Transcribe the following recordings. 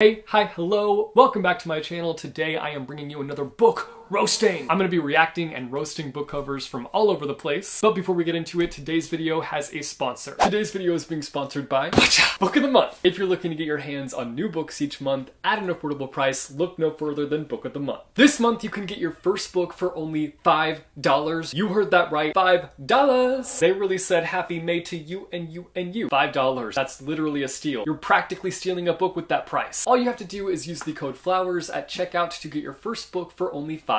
Hey, hi, hello, welcome back to my channel. Today I am bringing you another book roasting. I'm gonna be reacting and roasting book covers from all over the place. But before we get into it, today's video has a sponsor. Today's video is being sponsored by Book of the Month. If you're looking to get your hands on new books each month at an affordable price, look no further than Book of the Month. This month you can get your first book for only $5. You heard that right, $5. They really said happy May to you and you and you. $5. That's literally a steal. You're practically stealing a book with that price. All you have to do is use the code FLOWERS at checkout to get your first book for only $5.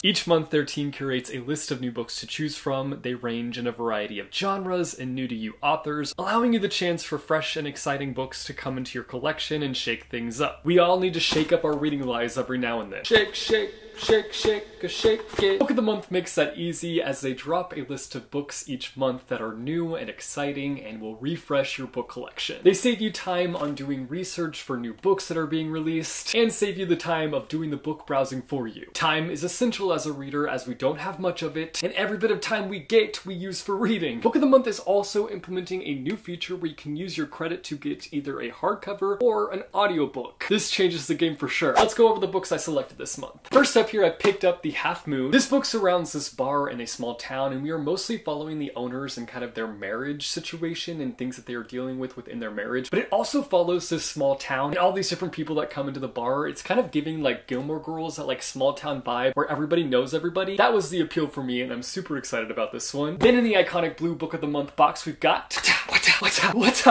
Each month their team curates a list of new books to choose from. They range in a variety of genres and new to you authors, allowing you the chance for fresh and exciting books to come into your collection and shake things up. We all need to shake up our reading lives every now and then. Shake, shake. Shake, shake, shake it. Book of the Month makes that easy as they drop a list of books each month that are new and exciting and will refresh your book collection. They save you time on doing research for new books that are being released and save you the time of doing the book browsing for you. Time is essential as a reader as we don't have much of it, and every bit of time we get, we use for reading. Book of the Month is also implementing a new feature where you can use your credit to get either a hardcover or an audiobook. This changes the game for sure. Let's go over the books I selected this month. First up here I picked up The Half Moon. This book surrounds this bar in a small town, and we are mostly following the owners and kind of their marriage situation and things that they are dealing with within their marriage. But it also follows this small town and all these different people that come into the bar. It's kind of giving like Gilmore Girls, that like small town vibe where everybody knows everybody. That was the appeal for me, and I'm super excited about this one. Then in the iconic blue Book of the Month box, we've got What's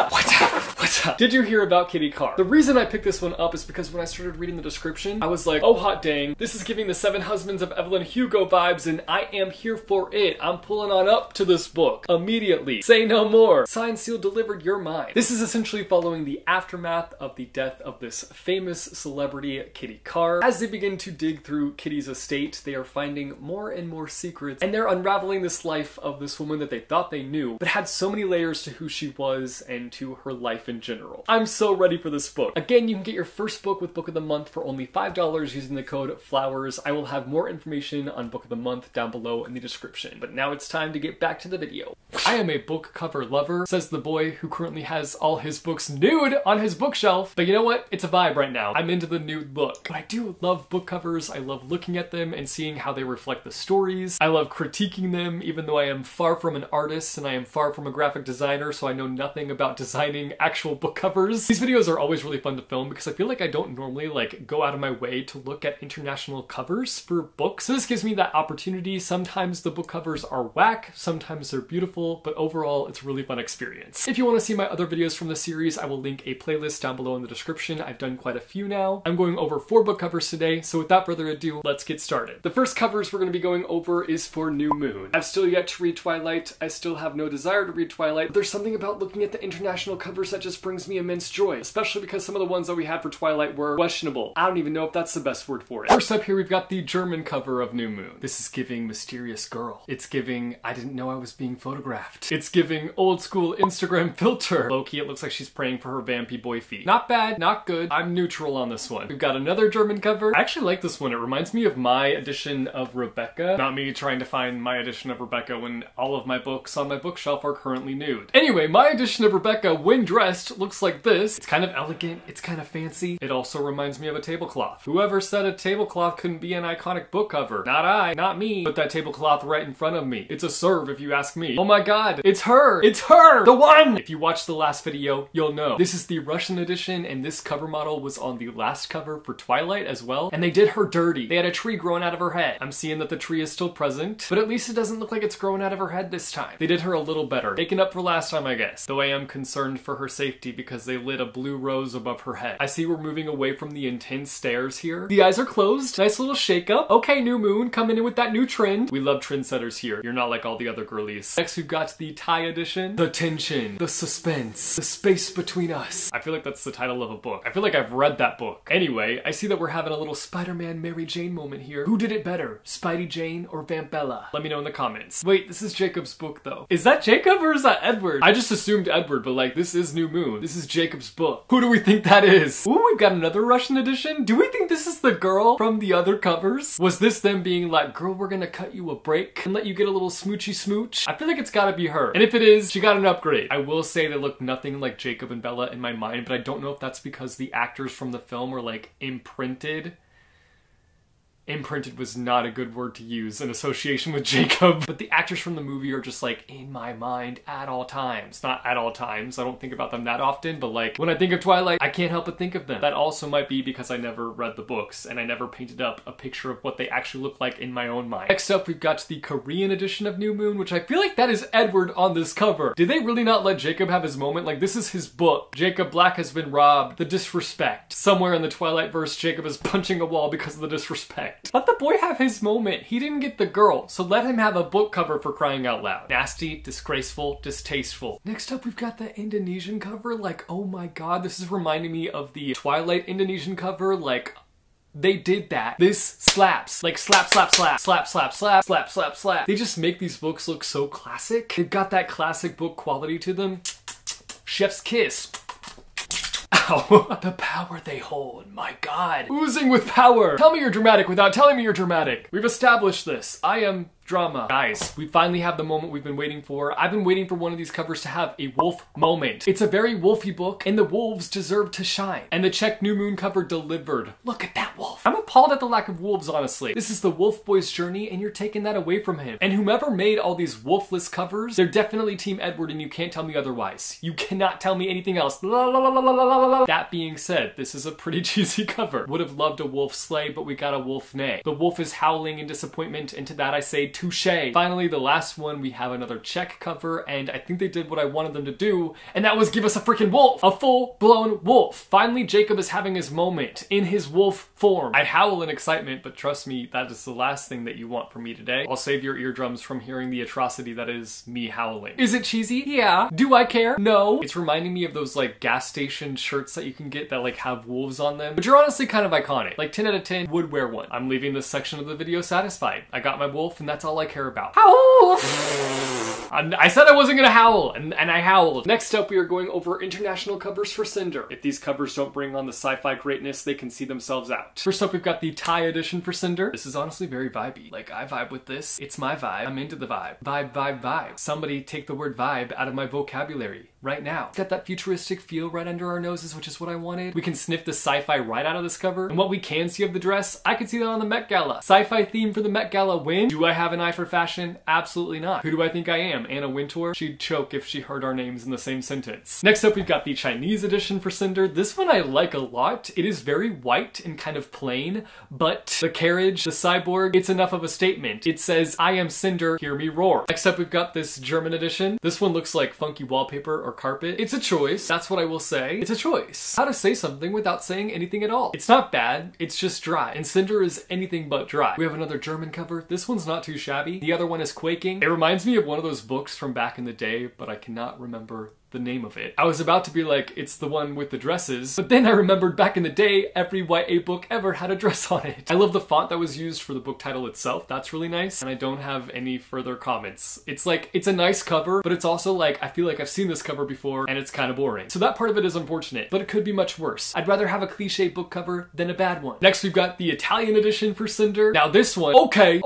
up? Did you hear about Kitty Carr? The reason I picked this one up is because when I started reading the description, I was like, oh hot dang, this is giving the Seven Husbands of Evelyn Hugo vibes, and I am here for it. I'm pulling on up to this book immediately. Say no more. Signed, sealed, delivered, your mind. This is essentially following the aftermath of the death of this famous celebrity, Kitty Carr. As they begin to dig through Kitty's estate, they are finding more and more secrets, and they're unraveling this life of this woman that they thought they knew, but had so many layers to who she was and to her life in general. I'm so ready for this book. Again, you can get your first book with Book of the Month for only $5 using the code FLOWERS. I will have more information on Book of the Month down below in the description. But now it's time to get back to the video. I am a book cover lover, says the boy who currently has all his books nude on his bookshelf. But you know what? It's a vibe right now. I'm into the nude look. But I do love book covers. I love looking at them and seeing how they reflect the stories. I love critiquing them, even though I am far from an artist and I am far from a graphic designer, so I know nothing about designing actual book covers. These videos are always really fun to film because I feel like I don't normally like go out of my way to look at international covers for books. So this gives me that opportunity. Sometimes the book covers are whack, sometimes they're beautiful, but overall it's a really fun experience. If you want to see my other videos from the series, I will link a playlist down below in the description. I've done quite a few now. I'm going over 4 book covers today, so without further ado, let's get started. The first covers we're going to be going over is for New Moon. I've still yet to read Twilight. I still have no desire to read Twilight, but there's something about looking at the international covers that just brings me immense joy, especially because some of the ones that we had for Twilight were questionable. I don't even know if that's the best word for it. First up here, we've got the German cover of New Moon. This is giving mysterious girl. It's giving I didn't know I was being photographed. It's giving old school Instagram filter. Low-key, it looks like she's praying for her vampy boy feet. Not bad, not good. I'm neutral on this one. We've got another German cover. I actually like this one. It reminds me of my edition of Rebecca. Not me trying to find my edition of Rebecca when all of my books on my bookshelf are currently nude. Anyway, my edition of Rebecca, when dressed, looks like this. It's kind of elegant. It's kind of fancy. It also reminds me of a tablecloth. Whoever said a tablecloth couldn't be an iconic book cover? Not I, not me. Put that tablecloth right in front of me. It's a serve if you ask me. Oh my god, it's her! It's her! The one! If you watched the last video, you'll know. This is the Russian edition, and this cover model was on the last cover for Twilight as well, and they did her dirty. They had a tree growing out of her head. I'm seeing that the tree is still present, but at least it doesn't look like it's growing out of her head this time. They did her a little better. Making up for last time, I guess. Though I am concerned for her safety because they lit a blue rose above her head. I see we're moving away from the intense stares here. The eyes are closed. Nice little shake up. Okay, New Moon, coming in with that new trend. We love trendsetters here. You're not like all the other girlies. Next, we've got the Thai edition. The tension, the suspense, the space between us. I feel like that's the title of a book. I feel like I've read that book. Anyway, I see that we're having a little Spider-Man Mary Jane moment here. Who did it better, Spidey Jane or Vampella? Let me know in the comments. Wait, this is Jacob's book though. Is that Jacob or is that Edward? I just assumed Edward, but like this is New Moon. This is Jacob's book. Who do we think that is? Ooh, we've got another Russian edition. Do we think this is the girl from the other covers? Was this them being like, girl, we're gonna cut you a break and let you get a little smoochy smooch? I feel like it's gotta be her. And if it is, she got an upgrade. I will say they look nothing like Jacob and Bella in my mind, but I don't know if that's because the actors from the film were like imprinted. Imprinted was not a good word to use in association with Jacob. But the actors from the movie are just like in my mind at all times. Not at all times, I don't think about them that often, but like when I think of Twilight, I can't help but think of them. That also might be because I never read the books and I never painted up a picture of what they actually look like in my own mind. Next up, we've got the Korean edition of New Moon, which I feel like that is Edward on this cover. Did they really not let Jacob have his moment? Like, this is his book. Jacob Black has been robbed. The disrespect. Somewhere in the Twilight verse, Jacob is punching a wall because of the disrespect. Let the boy have his moment. He didn't get the girl, so let him have a book cover for crying out loud. Nasty, disgraceful, distasteful. Next up, we've got the Indonesian cover. Like, oh my god, this is reminding me of the Twilight Indonesian cover. Like, they did that. This slaps. Like slap, slap, slap, slap, slap, slap, slap, slap, slap. They just make these books look so classic. They've got that classic book quality to them. Chef's kiss. Ow. The power they hold, my god. Oozing with power. Tell me you're dramatic without telling me you're dramatic. We've established this. I am drama. Guys, we finally have the moment we've been waiting for. I've been waiting for one of these covers to have a wolf moment. It's a very wolfy book, and the wolves deserve to shine. And the Check New Moon cover delivered. Look at that wolf. I'm appalled at the lack of wolves, honestly. This is the wolf boy's journey, and you're taking that away from him. And whomever made all these wolfless covers, they're definitely Team Edward, and you can't tell me otherwise. You cannot tell me anything else. La, la, la, la, la, la, la. That being said, this is a pretty cheesy cover. Would have loved a wolf sleigh, but we got a wolf neigh. The wolf is howling in disappointment, and to that I say touche. Finally, the last one, we have another Check cover, and I think they did what I wanted them to do, and that was give us a freaking wolf! A full-blown wolf! Finally, Jacob is having his moment in his wolf form. I howl in excitement, but trust me, that is the last thing that you want from me today. I'll save your eardrums from hearing the atrocity that is me howling. Is it cheesy? Yeah. Do I care? No. It's reminding me of those like gas station shirts that you can get that like have wolves on them, which are honestly kind of iconic. Like 10 out of 10 would wear one. I'm leaving this section of the video satisfied. I got my wolf, and that's all I care about. Howl! I said I wasn't gonna howl, and I howled. Next up, we are going over international covers for Cinder. If these covers don't bring on the sci-fi greatness, they can see themselves out. First up, we've got the Thai edition for Cinder. This is honestly very vibey. Like, I vibe with this. It's my vibe. I'm into the vibe. Vibe, vibe, vibe. Somebody take the word vibe out of my vocabulary right now. It's got that futuristic feel right under our noses, which is what I wanted. We can sniff the sci-fi right out of this cover. And what we can see of the dress, I can see that on the Met Gala. Sci-fi theme for the Met Gala win. Do I have an eye for fashion? Absolutely not. Who do I think I am? Anna Wintour? She'd choke if she heard our names in the same sentence. Next up, we've got the Chinese edition for Cinder. This one I like a lot. It is very white and kind of plain, but the carriage, the cyborg, it's enough of a statement. It says, I am Cinder, hear me roar. Next up, we've got this German edition. This one looks like funky wallpaper or carpet. It's a choice. That's what I will say. It's a choice. How to say something without saying anything at all. It's not bad. It's just dry. And Cinder is anything but dry. We have another German cover. This one's not too shabby. The other one is quaking. It reminds me of one of those books from back in the day, but I cannot remember the name of it. I was about to be like, it's the one with the dresses, but then I remembered back in the day, every YA book ever had a dress on it. I love the font that was used for the book title itself. That's really nice, and I don't have any further comments. It's like, it's a nice cover, but it's also like, I feel like I've seen this cover before, and it's kind of boring. So that part of it is unfortunate, but it could be much worse. I'd rather have a cliche book cover than a bad one. Next, we've got the Italian edition for Cinder. Now this one, okay,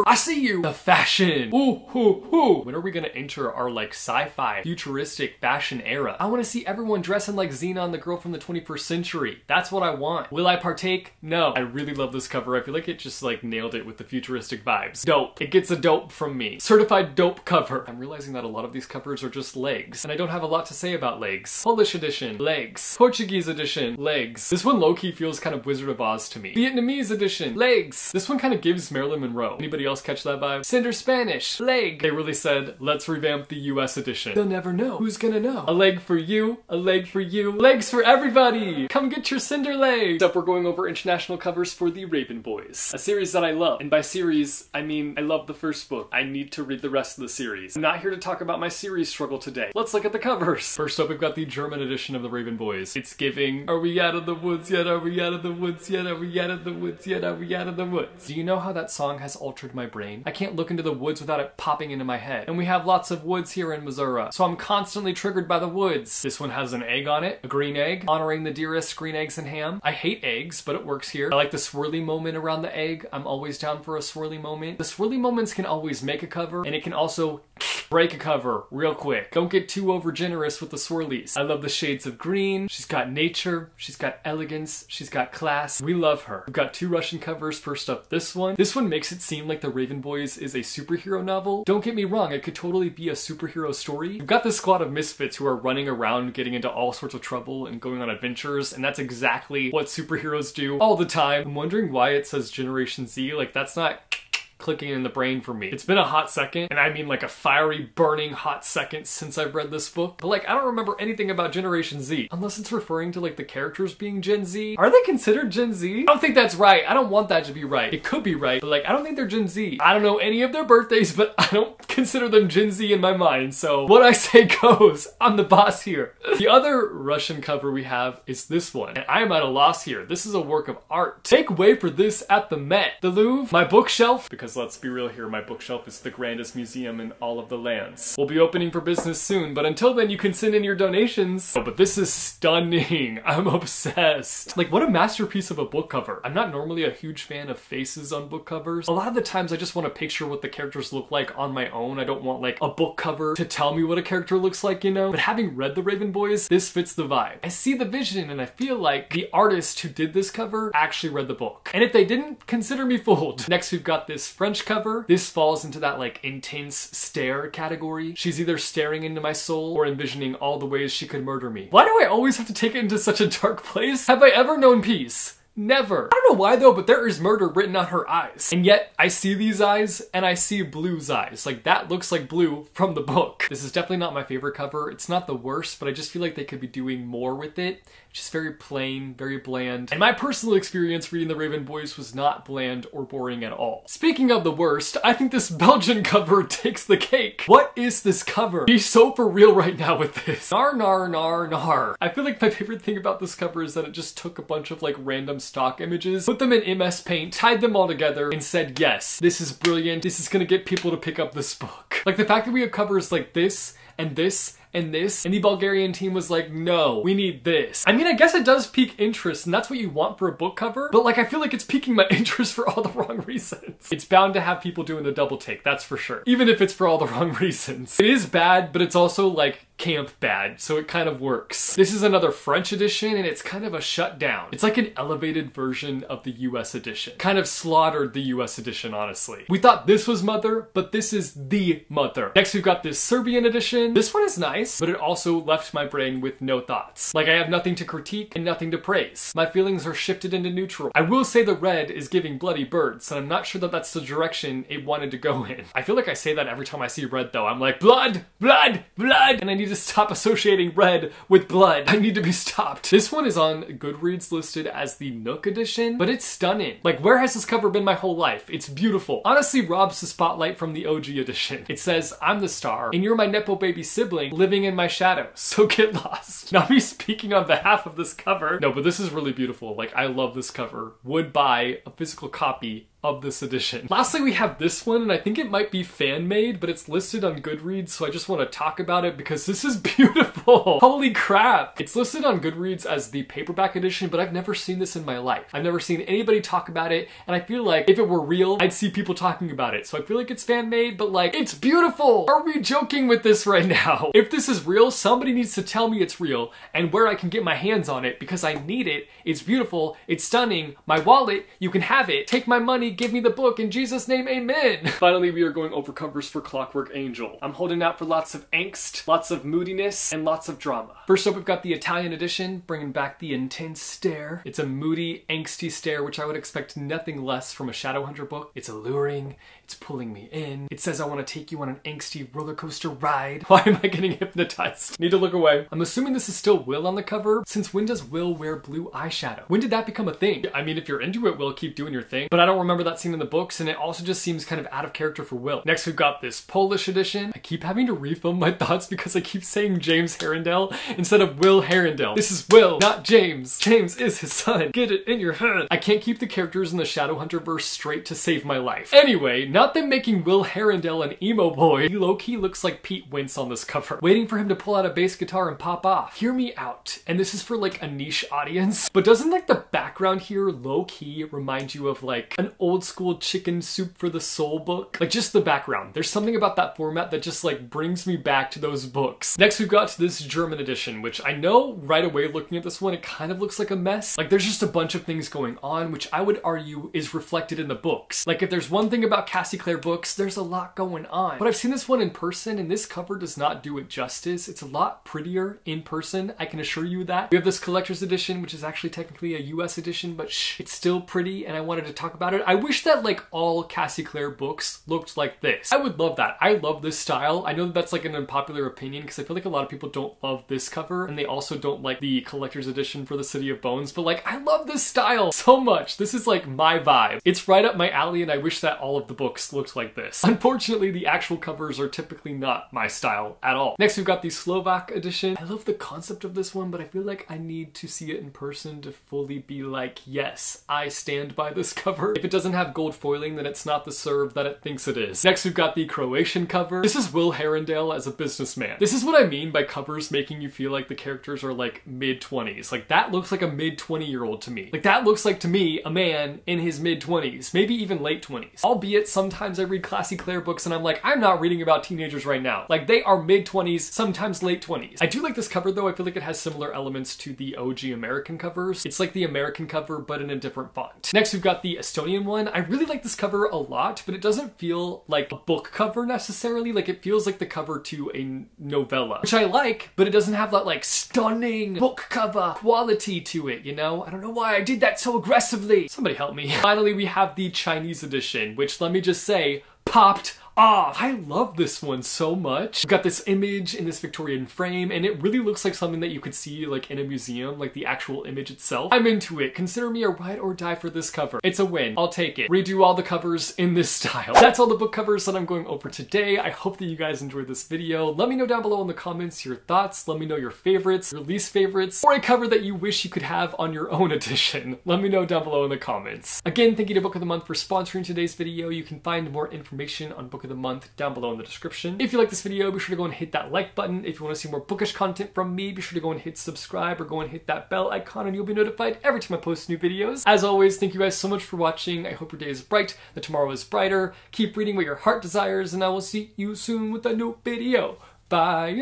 I see you. The fashion. Ooh, ooh, ooh. When are we gonna enter our like sci-fi, futuristic fashion era? I want to see everyone dressing like Xenon, the girl from the 21st century. That's what I want. Will I partake? No. I really love this cover. I feel like it just like nailed it with the futuristic vibes. Dope. It gets a dope from me. Certified dope cover. I'm realizing that a lot of these covers are just legs, and I don't have a lot to say about legs. Polish edition, legs. Portuguese edition, legs. This one low-key feels kind of Wizard of Oz to me. Vietnamese edition, legs. This one kind of gives Marilyn Monroe. Anybody else catch that vibe? Cinder Spanish, leg. They really said, let's revamp the US edition. They'll never know. Who's gonna know? A leg for you, a leg for you, legs for everybody! Come get your Cinder legs! Next up, we're going over international covers for the Raven Boys, a series that I love. And by series, I mean I love the first book. I need to read the rest of the series. I'm not here to talk about my series struggle today. Let's look at the covers. First up, we've got the German edition of the Raven Boys. It's giving, are we out of the woods yet? Are we out of the woods yet? Are we out of the woods yet? Are we out of the woods? Do you know how that song has altered my brain? I can't look into the woods without it popping into my head. And we have lots of woods here in Missouri, so I'm constantly triggered triggered by the woods. This one has an egg on it, a green egg, honoring the dearest, green eggs and ham. I hate eggs, but it works here. I like the swirly moment around the egg. I'm always down for a swirly moment. The swirly moments can always make a cover, and it can also break a cover real quick. Don't get too over generous with the swirlies. I love the shades of green. She's got nature. She's got elegance. She's got class. We love her. We've got two Russian covers. First up, this one. This one makes it seem like The Raven Boys is a superhero novel. Don't get me wrong, it could totally be a superhero story. We've got this squad of misfits who are running around getting into all sorts of trouble and going on adventures, and that's exactly what superheroes do all the time. I'm wondering why it says Generation Z. Like, that's not clicking in the brain for me. It's been a hot second, and I mean like a fiery, burning hot second since I've read this book. But like, I don't remember anything about Generation Z, unless it's referring to like the characters being Gen Z. Are they considered Gen Z? I don't think that's right. I don't want that to be right. It could be right, but like, I don't think they're Gen Z. I don't know any of their birthdays, but I don't consider them Gen Z in my mind. So what I say goes. I'm the boss here. The other Russian cover we have is this one, and I am at a loss here. This is a work of art. Take way for this at the Met, the Louvre, my bookshelf, because let's be real here, my bookshelf is the grandest museum in all of the lands. We'll be opening for business soon, but until then you can send in your donations. Oh, but this is stunning. I'm obsessed. Like, what a masterpiece of a book cover. I'm not normally a huge fan of faces on book covers. A lot of the times I just want to picture what the characters look like on my own. I don't want like a book cover to tell me what a character looks like, you know? But having read The Raven Boys, this fits the vibe. I see the vision, and I feel like the artist who did this cover actually read the book. And if they didn't, consider me fooled. Next, we've got this French cover. This falls into that like intense stare category. She's either staring into my soul or envisioning all the ways she could murder me. Why do I always have to take it into such a dark place? Have I ever known peace? Never. I don't know why though, but there is murder written on her eyes. And yet, I see these eyes, and I see Blue's eyes. Like, that looks like Blue from the book. This is definitely not my favorite cover. It's not the worst, but I just feel like they could be doing more with it. Just very plain, very bland. And my personal experience reading The Raven Boys was not bland or boring at all. Speaking of the worst, I think this Belgian cover takes the cake. What is this cover? Be so for real right now with this. Nar, nar, nar, nar. I feel like my favorite thing about this cover is that it just took a bunch of like random stock images, put them in MS Paint, tied them all together, and said, yes, this is brilliant. This is gonna get people to pick up this book. Like, the fact that we have covers like this, and this, and this, and the Bulgarian team was like, no, we need this. I mean, I guess it does pique interest, and that's what you want for a book cover, but like, I feel like it's piquing my interest for all the wrong reasons. It's bound to have people doing the double take, that's for sure. Even if it's for all the wrong reasons. It is bad, but it's also like camp bad, so it kind of works. This is another French edition, and it's kind of a shutdown. It's like an elevated version of the US edition. Kind of slaughtered the US edition, honestly. We thought this was Mother, but this is the Mother. Next, we've got this Serbian edition. This one is nice, but it also left my brain with no thoughts. Like, I have nothing to critique and nothing to praise. My feelings are shifted into neutral. I will say the red is giving bloody birds, and I'm not sure that that's the direction it wanted to go in. I feel like I say that every time I see red, though. I'm like, blood, blood, blood, and I need to stop associating red with blood. I need to be stopped. This one is on Goodreads listed as the Nook edition, but it's stunning. Like, where has this cover been my whole life? It's beautiful. Honestly, robs the spotlight from the OG edition. It says, I'm the star, and you're my Nepo baby sibling living in my shadows, so get lost. Not me speaking on behalf of this cover. No, but this is really beautiful. Like, I love this cover. Would buy a physical copy of this edition. Lastly, we have this one, and I think it might be fan-made, but it's listed on Goodreads, so I just want to talk about it because this is beautiful. Holy crap. It's listed on Goodreads as the paperback edition, but I've never seen this in my life. I've never seen anybody talk about it, and I feel like if it were real, I'd see people talking about it. So I feel like it's fan-made, but like, it's beautiful. Are we joking with this right now? If this is real, somebody needs to tell me it's real and where I can get my hands on it because I need it. It's beautiful. It's stunning. My wallet, you can have it. Take my money. Give me the book in Jesus' name, amen. Finally, we are going over covers for Clockwork Angel. I'm holding out for lots of angst, lots of moodiness, and lots of drama. First up, we've got the Italian edition, bringing back the intense stare. It's a moody, angsty stare, which I would expect nothing less from a Shadowhunter book. It's alluring. It's pulling me in. It says I want to take you on an angsty roller coaster ride. Why am I getting hypnotized? Need to look away. I'm assuming this is still Will on the cover. Since when does Will wear blue eyeshadow? When did that become a thing? I mean, if you're into it, Will, keep doing your thing. But I don't remember remember that scene in the books, and it also just seems kind of out of character for Will. Next, we've got this Polish edition. I keep having to refilm my thoughts because I keep saying James Herondale instead of Will Herondale. This is Will, not James. James is his son. Get it in your head. I can't keep the characters in the Shadowhunter verse straight to save my life. Anyway, not them making Will Herondale an emo boy. He low-key looks like Pete Wentz on this cover, waiting for him to pull out a bass guitar and pop off. Hear me out. And this is for like a niche audience, but doesn't like the background here low-key remind you of like an old school Chicken Soup for the Soul book? Like just the background. There's something about that format that just like brings me back to those books. Next, we've got this German edition, which I know right away looking at this one, it kind of looks like a mess. Like there's just a bunch of things going on, which I would argue is reflected in the books. Like if there's one thing about Cassie Clare books, there's a lot going on. But I've seen this one in person, and this cover does not do it justice. It's a lot prettier in person, I can assure you that. We have this collector's edition, which is actually technically a US edition, but it's still pretty, and I wanted to talk about it. I wish that like all Cassie Clare books looked like this. I would love that. I love this style. I know that that's like an unpopular opinion because I feel like a lot of people don't love this cover, and they also don't like the collector's edition for the City of Bones, but like I love this style so much. This is like my vibe. It's right up my alley, and I wish that all of the books looked like this. Unfortunately, the actual covers are typically not my style at all. Next, we've got the Slovak edition. I love the concept of this one, but I feel like I need to see it in person to fully be like, yes, I stand by this cover. If it doesn't have gold foiling, then it's not the serve that it thinks it is. Next, we've got the Croatian cover. This is Will Herondale as a businessman. This is what I mean by covers making you feel like the characters are like mid-20s. Like that looks like a mid-20-year-old to me. Like that looks like to me a man in his mid-20s, maybe even late 20s. Albeit sometimes I read Cassie Clare books and I'm like, I'm not reading about teenagers right now. Like they are mid-20s, sometimes late 20s. I do like this cover though. I feel like it has similar elements to the OG American covers. It's like the American cover, but in a different font. Next, we've got the Estonian one. I really like this cover a lot, but it doesn't feel like a book cover necessarily. Like it feels like the cover to a novella, which I like, but it doesn't have that like stunning book cover quality to it, you know? I don't know why I did that so aggressively. Somebody help me. Finally, we have the Chinese edition, which let me just say, popped off. I love this one so much. We've got this image in this Victorian frame, and it really looks like something that you could see like in a museum, like the actual image itself. I'm into it. Consider me a ride or die for this cover. It's a win. I'll take it. Redo all the covers in this style. That's all the book covers that I'm going over today. I hope that you guys enjoyed this video. Let me know down below in the comments your thoughts. Let me know your favorites, your least favorites, or a cover that you wish you could have on your own edition. Let me know down below in the comments. Again, thank you to Book of the Month for sponsoring today's video. You can find more information on Book of the Month down below in the description. If you like this video, be sure to go and hit that like button. If you want to see more bookish content from me, be sure to go and hit subscribe or go and hit that bell icon and you'll be notified every time I post new videos. As always, thank you guys so much for watching. I hope your day is bright, that tomorrow is brighter. Keep reading what your heart desires, and I will see you soon with a new video. Bye.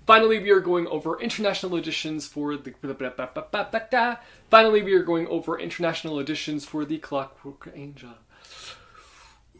Finally, we are going over international editions for the Clockwork Angel.